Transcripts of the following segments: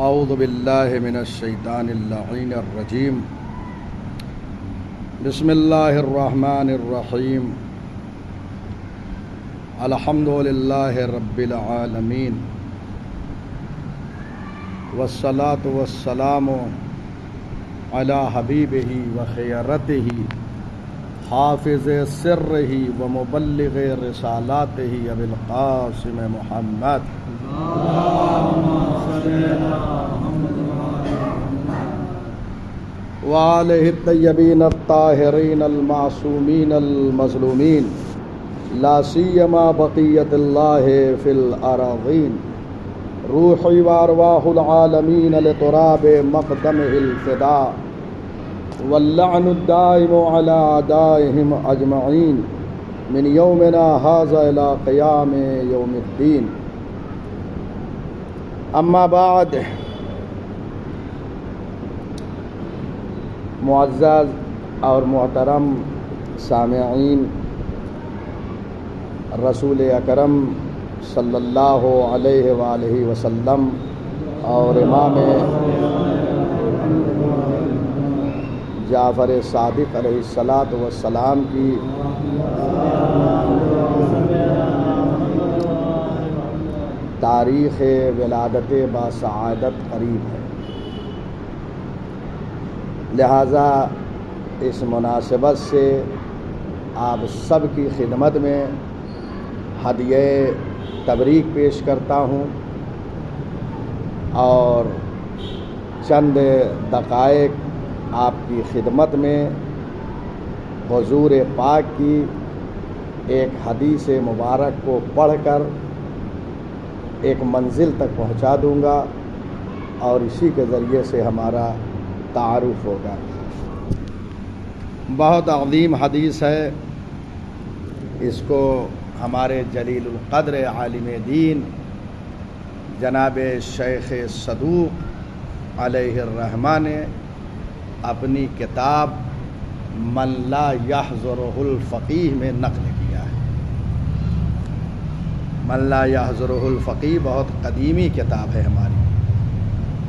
اعوذ باللہ من الشیطان اللعین الرجیم بسم اللہ الرحمن الرحیم الحمد للہ رب العالمین والصلاة والسلام علی حبیبہ وخیرتہ حافظ سرہ ومبلغ رسالاتہ ابی القاسم محمد وآلہ الطیبین الطاہرین المعصومین المظلومین لا سیما بقیت اللہ فی الارضین روحی وارواح العالمین لتراب مقدمہ الفداء واللعن الدائم علی اعدائہم اجمعین من یومنا ھذا الی قیام یوم الدین اما بعد معزز اور محترم سامعین، رسول اکرم صلی اللہ علیہ وآلہ وسلم اور امام جعفر صادق علیہ السلام کی تاریخ ولادت باسعادت قریب ہے، لہٰذا اس مناسبت سے آپ سب کی خدمت میں ہدیہ تبریک پیش کرتا ہوں اور چند دقائق آپ کی خدمت میں حضور پاک کی ایک حدیث مبارک کو پڑھ کر ایک منزل تک پہنچا دوں گا اور اسی کے ذریعے سے ہمارا تعارف ہوگا۔ بہت عظیم حدیث ہے، اس کو ہمارے جلیل القدر عالم دین جناب شیخ صدوق علیہ الرحمہ نے اپنی کتاب من لا یحضرہ الفقیہ میں نقل کیا ہے۔ من لا یحضرہ الفقیہ بہت قدیمی کتاب ہے ہماری،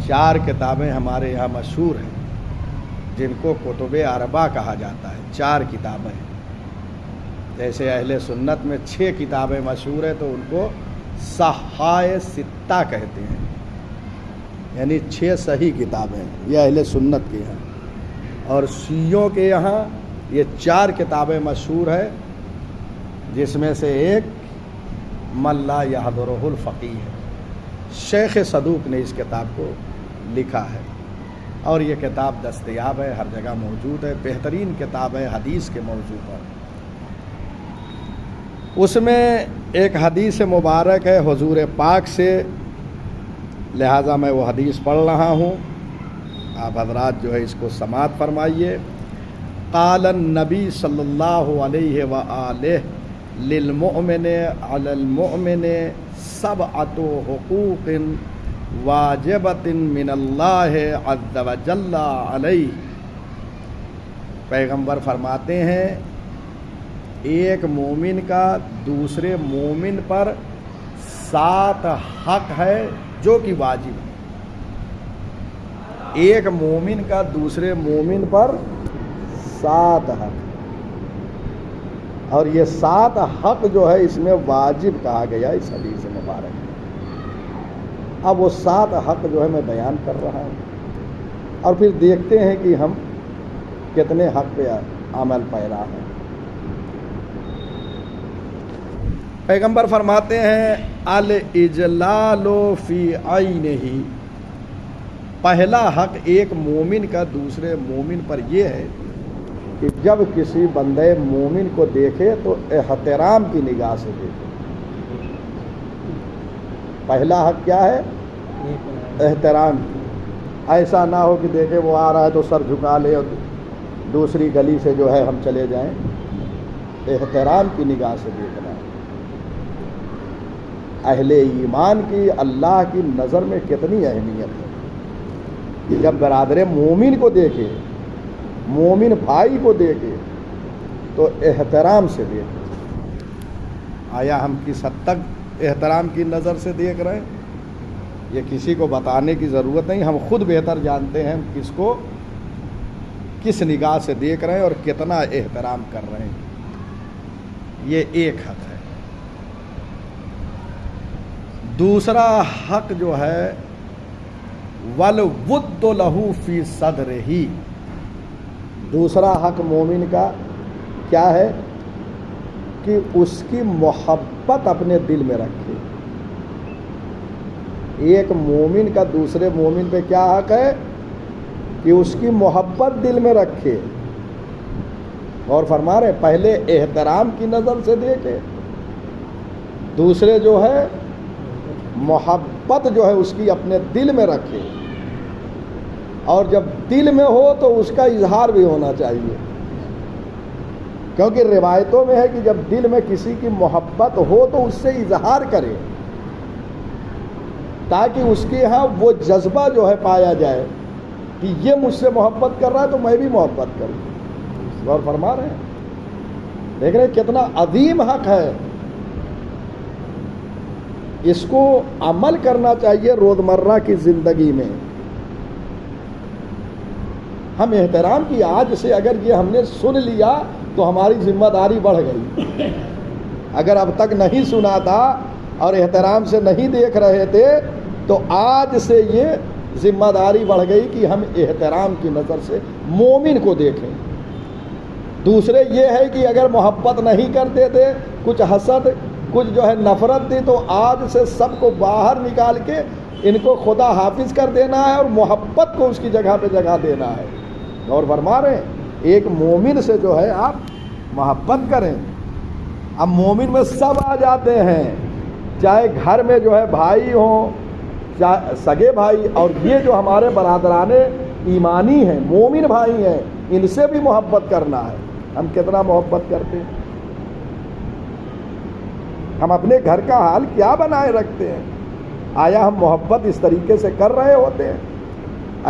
4 کتابیں ہمارے یہاں مشہور ہیں جن کو کتب اربع کہا جاتا ہے، 4 کتابیں، جیسے اہل سنت میں 6 کتابیں مشہور ہیں تو ان کو صحائح ستہ کہتے ہیں، یعنی 6 صحیح کتابیں، یہ اہل سنت کے ہیں، اور شیعوں کے یہاں یہ 4 کتابیں مشہور ہے، جس میں سے ایک من لا یحضرہ الفقیہ ہے۔ شیخ صدوق نے اس کتاب کو لکھا ہے اور یہ کتاب دستیاب ہے، ہر جگہ موجود ہے، بہترین کتاب ہے حدیث کے موضوع پر۔ اس میں ایک حدیث مبارک ہے حضور پاک سے، لہٰذا میں وہ حدیث پڑھ رہا ہوں، آپ حضرات جو ہے اس کو سماعت فرمائیے۔ قال النبی صلی اللہ علیہ وآلہ للمؤمن علی المؤمن 7 حقوق واجبۃ من اللہ عز وجل علیہ۔ پیغمبر فرماتے ہیں ایک مومن کا دوسرے مومن پر 7 حق ہے جو کہ واجب ہے۔ ایک مومن کا دوسرے مومن پر 7 حق، اور یہ 7 حق جو ہے اس میں واجب کہا گیا اس حدیث مبارک میں۔ اب وہ 7 حق جو ہے میں بیان کر رہا ہوں اور پھر دیکھتے ہیں کہ ہم کتنے حق پہ عمل پیرا ہیں۔ پیغمبر فرماتے ہیں الاجلال فی عینہ، پہلا حق ایک مومن کا دوسرے مومن پر یہ ہے کہ جب کسی بندے مومن کو دیکھے تو احترام کی نگاہ سے دیکھے۔ پہلا حق کیا ہے؟ احترام کی، ایسا نہ ہو کہ دیکھے وہ آ رہا ہے تو سر جھکا لے اور دوسری گلی سے جو ہے ہم چلے جائیں۔ احترام کی نگاہ سے دیکھنا ہے۔ اہل ایمان کی اللہ کی نظر میں کتنی اہمیت ہے کہ جب برادر مومن کو دیکھے، مومن بھائی کو دیکھے تو احترام سے دیکھے۔ آیا ہم کس حد تک احترام کی نظر سے دیکھ رہے ہیں؟ یہ کسی کو بتانے کی ضرورت نہیں، ہم خود بہتر جانتے ہیں کس کو کس نگاہ سے دیکھ رہے ہیں اور کتنا احترام کر رہے ہیں۔ یہ ایک حق ہے۔ دوسرا حق جو ہے وَالْوُدُّ لَهُ فِي صَدْرِهِ، دوسرا حق مومن کا کیا ہے کہ اس کی محبت اپنے دل میں رکھے۔ ایک مومن کا دوسرے مومن پہ کیا حق ہے کہ اس کی محبت دل میں رکھے، اور فرما رہے پہلے احترام کی نظر سے دیکھے، دوسرے جو ہے محبت جو ہے اس کی اپنے دل میں رکھے، اور جب دل میں ہو تو اس کا اظہار بھی ہونا چاہیے، کیونکہ روایتوں میں ہے کہ جب دل میں کسی کی محبت ہو تو اس سے اظہار کرے، تاکہ اس کے ہاں وہ جذبہ جو ہے پایا جائے کہ یہ مجھ سے محبت کر رہا ہے تو میں بھی محبت کروں۔ اور فرما رہے ہیں، دیکھ رہے ہیں کتنا عظیم حق ہے، اس کو عمل کرنا چاہیے روزمرہ کی زندگی میں۔ ہم احترام کی آج سے اگر یہ ہم نے سن لیا تو ہماری ذمہ داری بڑھ گئی، اگر اب تک نہیں سنا تھا اور احترام سے نہیں دیکھ رہے تھے تو آج سے یہ ذمہ داری بڑھ گئی کہ ہم احترام کی نظر سے مومن کو دیکھیں۔ دوسرے یہ ہے کہ اگر محبت نہیں کرتے تھے، کچھ حسد کچھ جو ہے نفرت تھی، تو آج سے سب کو باہر نکال کے ان کو خدا حافظ کر دینا ہے اور محبت کو اس کی جگہ پہ جگہ دینا ہے۔ اور فرما رہے ہیں ایک مومن سے جو ہے آپ محبت کریں۔ اب مومن میں سب آ جاتے ہیں، چاہے گھر میں جو ہے بھائی ہوں، چاہے سگے بھائی، اور یہ جو ہمارے برادران ایمانی ہیں، مومن بھائی ہیں، ان سے بھی محبت کرنا ہے۔ ہم کتنا محبت کرتے ہیں، ہم اپنے گھر کا حال کیا بنائے رکھتے ہیں؟ آیا ہم محبت اس طریقے سے کر رہے ہوتے ہیں؟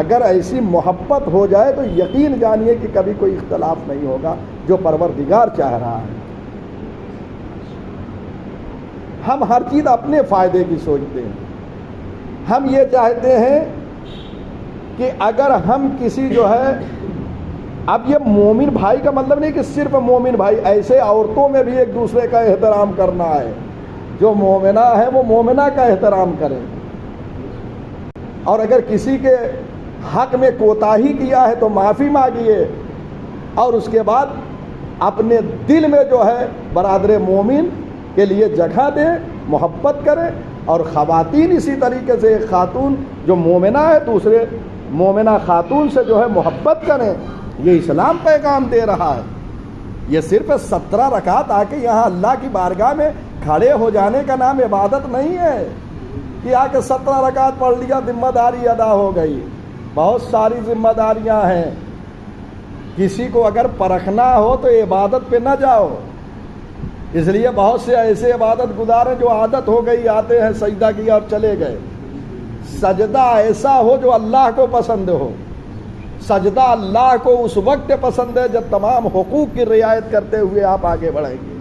اگر ایسی محبت ہو جائے تو یقین جانیے کہ کبھی کوئی اختلاف نہیں ہوگا جو پروردگار چاہ رہا ہے۔ ہم ہر چیز اپنے فائدے کی سوچتے ہیں، ہم یہ چاہتے ہیں کہ اگر ہم کسی جو ہے، اب یہ مومن بھائی کا مطلب نہیں کہ صرف مومن بھائی، ایسے عورتوں میں بھی ایک دوسرے کا احترام کرنا ہے، جو مومنہ ہے وہ مومنہ کا احترام کریں، اور اگر کسی کے حق میں کوتاہی کیا ہے تو معافی مانگیے، اور اس کے بعد اپنے دل میں جو ہے برادر مومن کے لیے جگہ دیں، محبت کریں، اور خواتین اسی طریقے سے ایک خاتون جو مومنہ ہے دوسرے مومنہ خاتون سے جو ہے محبت کریں۔ یہ اسلام پیغام دے رہا ہے۔ یہ صرف 17 رکعت آ کے یہاں اللہ کی بارگاہ میں کھڑے ہو جانے کا نام عبادت نہیں ہے کہ آ کے 17 رکعت پڑھ لیا ذمہ داری ادا ہو گئی۔ بہت ساری ذمہ داریاں ہیں، کسی کو اگر پرکھنا ہو تو عبادت پہ نہ جاؤ، اس لیے بہت سے ایسے عبادت گزار ہیں جو عادت ہو گئی، آتے ہیں سجدہ کیا اور چلے گئے۔ سجدہ ایسا ہو جو اللہ کو پسند ہو، سجدہ اللہ کو اس وقت پسند ہے جب تمام حقوق کی رعایت کرتے ہوئے آپ آگے بڑھیں گے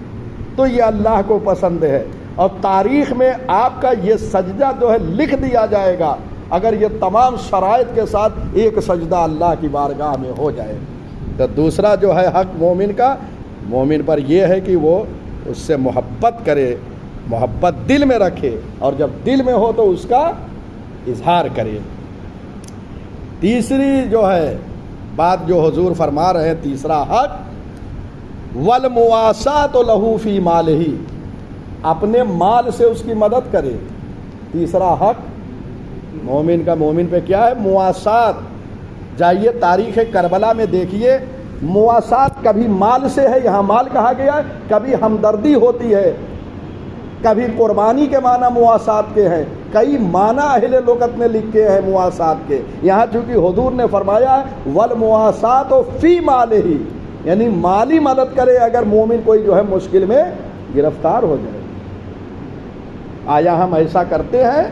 تو یہ اللہ کو پسند ہے، اور تاریخ میں آپ کا یہ سجدہ جو ہے لکھ دیا جائے گا اگر یہ تمام شرائط کے ساتھ ایک سجدہ اللہ کی بارگاہ میں ہو جائے۔ تو دوسرا جو ہے حق مومن کا، مومن پر یہ ہے کہ وہ اس سے محبت کرے، محبت دل میں رکھے، اور جب دل میں ہو تو اس کا اظہار کرے۔ تیسری جو ہے بات جو حضور فرما رہے ہیں، تیسرا حق والمواساۃ لہ فی مالہ، اپنے مال سے اس کی مدد کرے۔ تیسرا حق مومن کا مومن پہ کیا ہے؟ مواسات۔ جائیے تاریخ کربلا میں دیکھیے، مواسات کبھی مال سے ہے، یہاں مال کہا گیا ہے، کبھی ہمدردی ہوتی ہے، کبھی قربانی کے معنی مواسات کے ہیں، کئی معنی اہل لغت نے لکھے ہیں مواسات کے۔ یہاں چونکہ حضور نے فرمایا ہے والمواسات فی مالہ، یعنی مالی مدد کرے اگر مومن کوئی جو ہے مشکل میں گرفتار ہو جائے۔ آیا ہم ایسا کرتے ہیں؟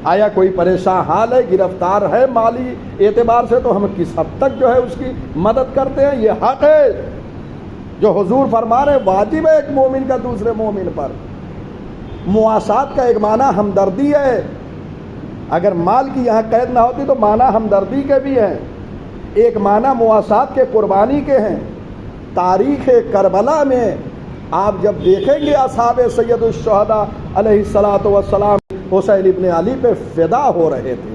آیا کوئی پریشان حال ہے، گرفتار ہے مالی اعتبار سے، تو ہم کس حد تک جو ہے اس کی مدد کرتے ہیں؟ یہ حق ہے جو حضور فرما رہے ہیں، واجب ہے ایک مومن کا دوسرے مومن پر۔ مواسات کا ایک معنی ہمدردی ہے، اگر مال کی یہاں قید نہ ہوتی تو معنی ہمدردی کے بھی ہیں، ایک معنی مواسات کے، قربانی کے ہیں۔ تاریخ کربلا میں آپ جب دیکھیں گے اصحاب سید الشہداء علیہ الصلوۃ والسلام حسین ابن علی پہ فدا ہو رہے تھے۔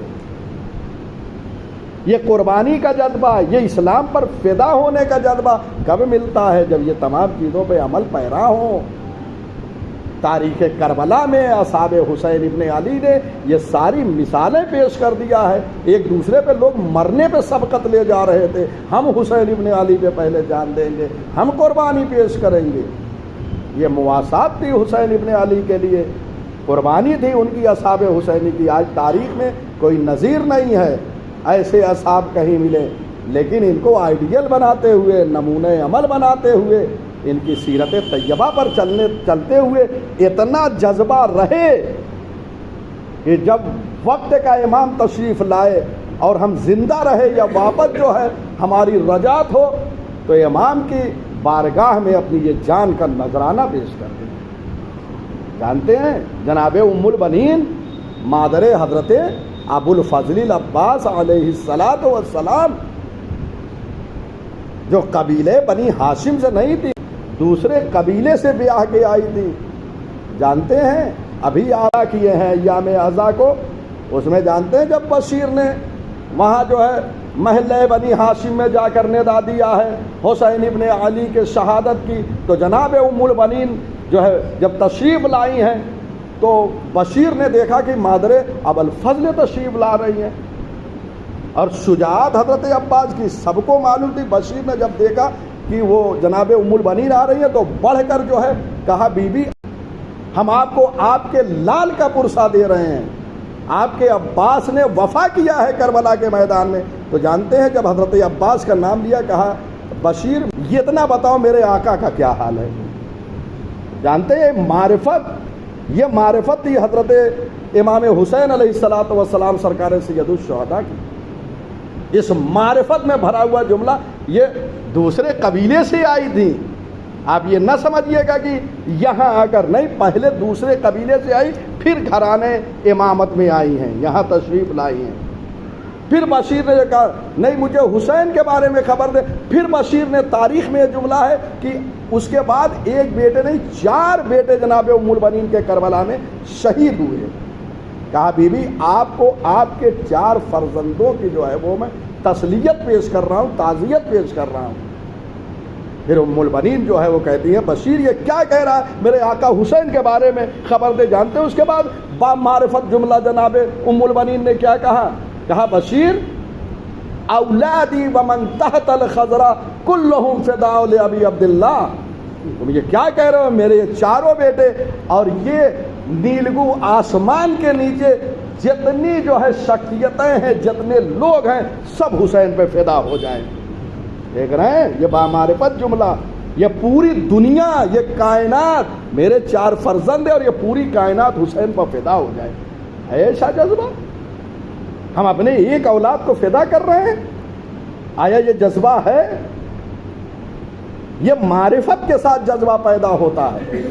یہ قربانی کا جذبہ، یہ اسلام پر فدا ہونے کا جذبہ کب ملتا ہے؟ جب یہ تمام چیزوں پہ عمل پیرا ہوں۔ تاریخ کربلا میں اصحاب حسین ابن علی نے یہ ساری مثالیں پیش کر دیا ہے۔ ایک دوسرے پہ لوگ مرنے پہ سبقت لے جا رہے تھے، ہم حسین ابن علی پہ پہلے جان دیں گے، ہم قربانی پیش کریں گے۔ یہ مواسات تھی حسین ابن علی کے لیے، قربانی تھی ان کی اصحاب حسینی کی۔ آج تاریخ میں کوئی نظیر نہیں ہے ایسے اصحاب کہیں ملے، لیکن ان کو آئیڈیل بناتے ہوئے، نمونہ عمل بناتے ہوئے، ان کی سیرت طیبہ پر چلتے ہوئے اتنا جذبہ رہے کہ جب وقت کا امام تشریف لائے اور ہم زندہ رہے یا واپس جو ہے ہماری رجعت ہو تو امام کی بارگاہ میں اپنی یہ جان کا نذرانہ پیش کر دیں۔ جانتے ہیں جناب ام البنین مادر حضرت ابو الفضل العباس علیہ الصلوۃ والسلام، جو قبیلے بنی ہاشم سے نہیں تھی، دوسرے قبیلے سے بیاہ کے آئی تھی۔ جانتے ہیں ابھی آرا کیے ہیں ایام عزا کو، اس میں جانتے ہیں جب بشیر نے وہاں جو ہے محلہ بنی ہاشم میں جا کر ندا دیا ہے حسین ابن علی کے شہادت کی، تو جناب ام البنین جو ہے جب تشریف لائی ہیں تو بشیر نے دیکھا کہ مادر ابو الفضل تشریف لا رہی ہیں، اور شجاعت حضرت عباس کی سب کو معلوم تھی۔ بشیر نے جب دیکھا کہ وہ جناب ام البنین آ رہی ہیں تو بڑھ کر جو ہے کہا بی بی ہم آپ کو آپ کے لال کا پرسہ دے رہے ہیں، آپ کے عباس نے وفا کیا ہے کربلا کے میدان میں۔ تو جانتے ہیں جب حضرت عباس کا نام لیا کہا بشیر یہ اتنا بتاؤ میرے آقا کا کیا حال ہے۔ جانتے ہیں یہ معرفت تھی حضرت امام حسین علیہ الصلوۃ والسلام سرکار سید الشہداء کی۔ اس معرفت میں بھرا ہوا جملہ یہ دوسرے قبیلے سے آئی تھی۔ آپ یہ نہ سمجھیے گا کہ یہاں آ کر، نہیں، پہلے دوسرے قبیلے سے آئی پھر گھرانے امامت میں آئی ہیں، یہاں تشریف لائی ہیں۔ پھر بشیر نے یہ کہا نہیں مجھے حسین کے بارے میں خبر دے۔ پھر بشیر نے، تاریخ میں یہ جملہ ہے کہ اس کے بعد ایک بیٹے نہیں 4 بیٹے جناب ام البنین کے کربلا میں شہید ہوئے۔ کہا بی بی آپ کو آپ کے 4 فرزندوں کی جو ہے وہ میں تسلیت پیش کر رہا ہوں، تعزیت پیش کر رہا ہوں۔ پھر ام البنین جو ہے وہ کہتی ہے بشیر یہ کیا کہہ رہا ہے، میرے آقا حسین کے بارے میں خبر دے۔ جانتے ہیں اس کے بعد با معرفت جملہ جناب ام البنین نے کیا کہا؟ کہا بشیر اولادی ومن تحت الخضرا کلہم فداء لابی عبداللہ، تم یہ کیا کہہ رہے ہو، میرے یہ 4 بیٹے اور یہ نیلگو آسمان کے نیچے جتنی جو ہے شخصیتیں ہیں، جتنے لوگ ہیں، سب حسین پہ فدا ہو جائیں۔ دیکھ رہے ہیں یہ بامعرفت جملہ، یہ پوری دنیا، یہ کائنات میرے 4 فرزند ہیں اور یہ پوری کائنات حسین پر فدا ہو جائے۔ ہے ایسا جذبہ؟ ہم اپنے ایک اولاد کو فدا کر رہے ہیں؟ آیا یہ جذبہ ہے؟ یہ معرفت کے ساتھ جذبہ پیدا ہوتا ہے،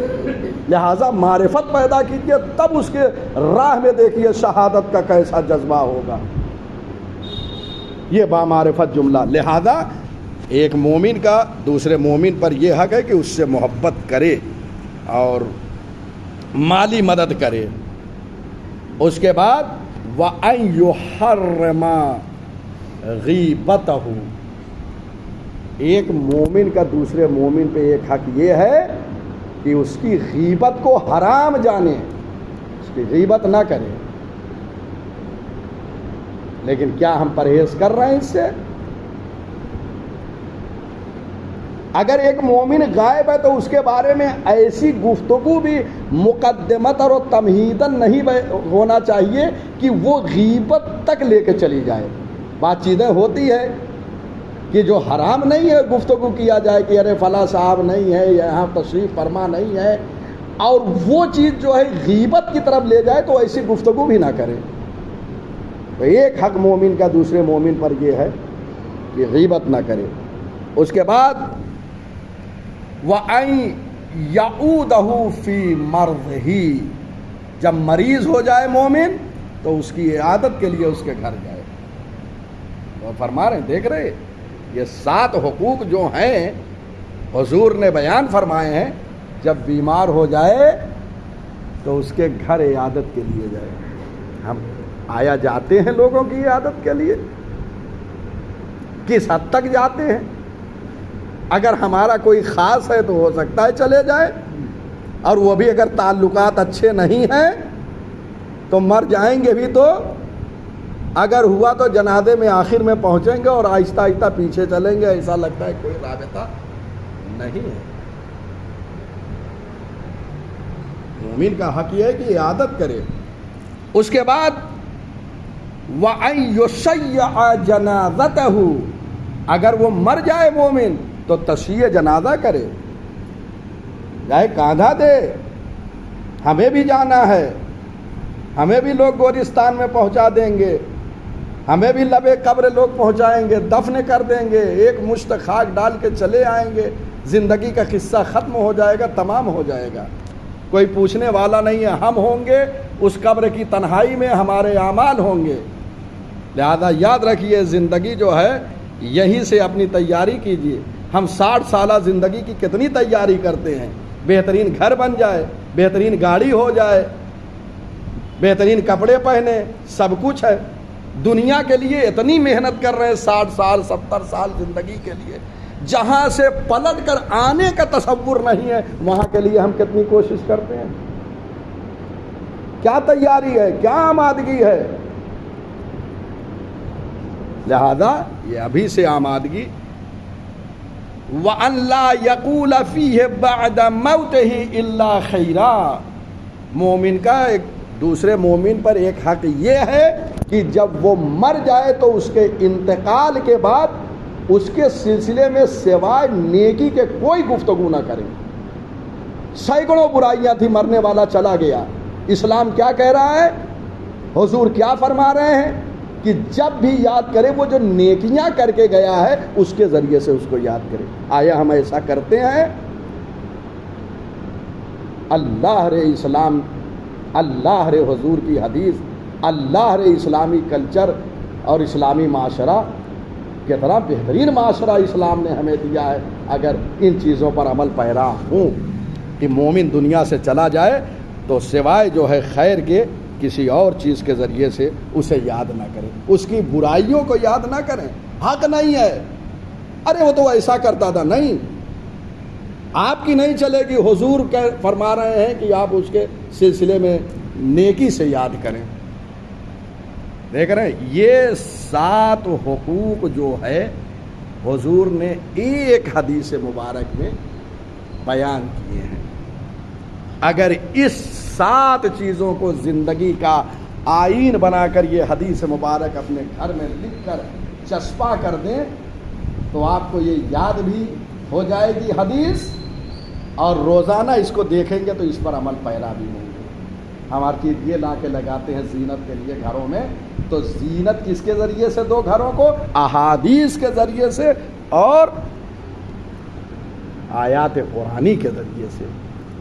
لہذا معرفت پیدا کیجیے تب اس کے راہ میں دیکھیے شہادت کا کیسا جذبہ ہوگا۔ یہ بامعرفت جملہ۔ لہذا ایک مومن کا دوسرے مومن پر یہ حق ہے کہ اس سے محبت کرے اور مالی مدد کرے۔ اس کے بعد وَأَن يُحَرِّمَ غِیبَتَهُ، ایک مومن کا دوسرے مومن پہ ایک حق یہ ہے کہ اس کی غیبت کو حرام جانے، اس کی غیبت نہ کرے۔ لیکن کیا ہم پرہیز کر رہے ہیں اس سے؟ اگر ایک مومن غائب ہے تو اس کے بارے میں ایسی گفتگو بھی مقدمت اور تمہیدن نہیں ہونا چاہیے کہ وہ غیبت تک لے کے چلی جائے۔ بات چیزیں ہوتی ہے کہ جو حرام نہیں ہے گفتگو کیا جائے کہ ارے فلاں صاحب نہیں ہے، یہاں تشریف فرما نہیں ہے، اور وہ چیز جو ہے غیبت کی طرف لے جائے تو ایسی گفتگو بھی نہ کرے۔ تو ایک حق مومن کا دوسرے مومن پر یہ ہے کہ غیبت نہ کرے۔ اس کے بعد وَأَن يَعُودَهُ فِي مَرْضِهِ، جب مریض ہو جائے مومن تو اس کی عیادت کے لیے اس کے گھر جائے. وہ فرما رہے ہیں, دیکھ رہے یہ 7 حقوق جو ہیں حضور نے بیان فرمائے ہیں, جب بیمار ہو جائے تو اس کے گھر عیادت کے لیے جائے. ہم آیا جاتے ہیں لوگوں کی عیادت کے لیے, کس حد تک جاتے ہیں؟ اگر ہمارا کوئی خاص ہے تو ہو سکتا ہے چلے جائے, اور وہ بھی اگر تعلقات اچھے نہیں ہیں تو مر جائیں گے بھی تو اگر ہوا تو جنازے میں آخر میں پہنچیں گے اور آہستہ آہستہ پیچھے چلیں گے, ایسا لگتا ہے کوئی رابطہ نہیں ہے. مومن کا حق یہ ہے کہ عیادت کرے. اس کے بعد وَأَن يُشَيَّعَ جَنَازَتَهُ, اگر وہ مر جائے مومن تو تشییع جنازہ کرے, جائے کاندھا دے. ہمیں بھی جانا ہے, ہمیں بھی لوگ گورستان میں پہنچا دیں گے, ہمیں بھی لبے قبر لوگ پہنچائیں گے, دفن کر دیں گے, ایک مشت خاک ڈال کے چلے آئیں گے, زندگی کا قصہ ختم ہو جائے گا, تمام ہو جائے گا, کوئی پوچھنے والا نہیں ہے. ہم ہوں گے اس قبر کی تنہائی میں, ہمارے اعمال ہوں گے. لہذا یاد رکھیے زندگی جو ہے یہیں سے اپنی تیاری کیجیے. ہم 60 سالہ زندگی کی کتنی تیاری کرتے ہیں, بہترین گھر بن جائے, بہترین گاڑی ہو جائے, بہترین کپڑے پہنے, سب کچھ ہے. دنیا کے لیے اتنی محنت کر رہے ہیں 60 سال 70 سال زندگی کے لیے, جہاں سے پلٹ کر آنے کا تصور نہیں ہے وہاں کے لیے ہم کتنی کوشش کرتے ہیں. کیا تیاری ہے, کیا آمادگی ہے. لہذا یہ ابھی سے آمادگی. وَأَن لَا يَقُولَ فِيهِ بَعْدَ مَوْتِهِ إِلَّا خَيْرًا, مومن کا ایک دوسرے مومن پر ایک حق یہ ہے کہ جب وہ مر جائے تو اس کے انتقال کے بعد اس کے سلسلے میں سوائے نیکی کے کوئی گفتگو نہ کریں. سینکڑوں برائیاں تھی, مرنے والا چلا گیا. اسلام کیا کہہ رہا ہے, حضور کیا فرما رہے ہیں کہ جب بھی یاد کرے وہ جو نیکیاں کر کے گیا ہے اس کے ذریعے سے اس کو یاد کرے. آیا ہم ایسا کرتے ہیں؟ اللہ رے اسلام, اللہ رے حضور کی حدیث, اللہ رے اسلامی کلچر اور اسلامی معاشرہ, کتنا بہترین معاشرہ اسلام نے ہمیں دیا ہے اگر ان چیزوں پر عمل پیرا ہوں. کہ مومن دنیا سے چلا جائے تو سوائے جو ہے خیر کے کسی اور چیز کے ذریعے سے اسے یاد نہ کریں, اس کی برائیوں کو یاد نہ کریں. حق نہیں ہے, ارے وہ تو ایسا کرتا تھا, نہیں, آپ کی نہیں چلے گی. حضور فرما رہے ہیں کہ آپ اس کے سلسلے میں نیکی سے یاد کریں. دیکھ رہے ہیں یہ 7 حقوق جو ہے حضور نے ایک حدیث مبارک میں بیان کیے ہیں. اگر اس 7 چیزوں کو زندگی کا آئین بنا کر یہ حدیث مبارک اپنے گھر میں لکھ کر چسپاں کر دیں تو آپ کو یہ یاد بھی ہو جائے گی حدیث, اور روزانہ اس کو دیکھیں گے تو اس پر عمل پیرا بھی ہوں گے. ہم ہر چیز یہ لا کے لگاتے ہیں زینت کے لیے گھروں میں, تو زینت کس کے ذریعے سے دو گھروں کو؟ احادیث کے ذریعے سے اور آیات قرآنی کے ذریعے سے.